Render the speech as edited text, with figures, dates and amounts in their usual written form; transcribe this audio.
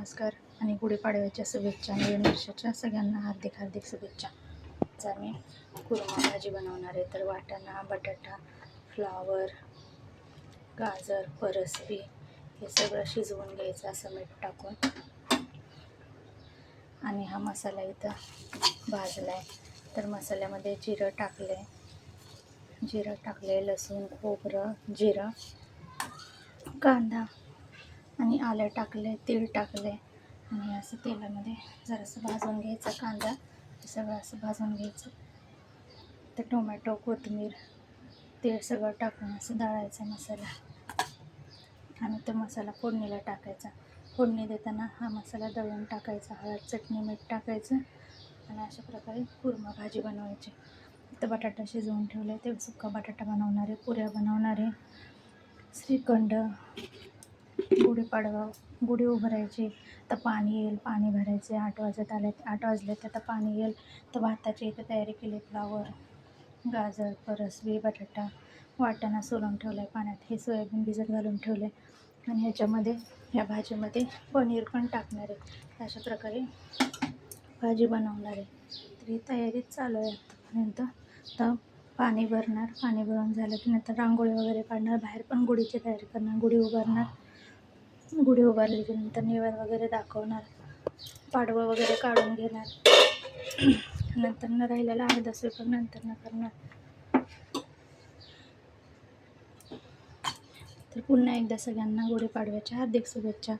नमस्कार आणि गुढीपाडव्याच्या शुभेच्छा. नवीन वर्षाच्या सगळ्यांना हार्दिक हार्दिक शुभेच्छा. आज आम्ही कुर्मा भाजी बनवणार आहे. तर वाटाणा, बटाटा, फ्लावर, गाजर, परसबी हे सगळं शिजवून घ्यायचं असं मीठ टाकून. आणि हा मसाला इथं भाजला आहे. तर मसाल्यामध्ये जिरं टाकले, लसूण, खोबरं, जिरं, कांदा आणि आलं टाकले, तीळ टाकले आणि असं तेलामध्ये जरासं भाजून घ्यायचं. कांदा हे सगळं असं भाजून घ्यायचं. तर टोमॅटो, कोथिंबीर, तीळ सगळं टाकून असं दळायचा मसाला आणि तो मसाला फोडणीला टाकायचा. फोडणी देताना हा मसाला दळून टाकायचा. हळद, चटणी, मीठ टाकायचं आणि अशा प्रकारे कुर्मा भाजी बनवायची. इथं बटाटा शिजवून ठेवला आहे. ते सुक्का बटाटा बनवणार आहे, पुऱ्या बनवणार आहे, श्रीखंड, गुढीपाडवा, गुढी उभारायची. तर पाणी येईल, पाणी भरायचे. 8 वाजले तर आता पाणी येईल. तर भाताची इथं तयारी केली. फ्लावर, गाजर, परसबी, बटाटा, वाटाणा सोलून ठेवला आहे पाण्यात. हे सोयाबीन भिजत घालून ठेवले आणि ह्याच्यामध्ये ह्या भाजीमध्ये पनीर पण टाकणार आहे. अशा प्रकारे भाजी बनवणार आहे. तर ही तयारी चालू आहे आत्तापर्यंत. तर पाणी भरणार, पाणी भरून झालं की नंतर रांगोळी वगैरे काढणार, बाहेर पण गुढीची तयारी करणार, गुढी उभारणार. गुढी उभारली की नंतर नैवेद्य वगैरे दाखवणार, पाडवं वगैरे काढून घेणार. नंतर न राहिलेला अर्धा स्वयंपाक नंतर न करणार. तर पुन्हा एकदा सगळ्यांना गुढीपाडव्याच्या हार्दिक शुभेच्छा.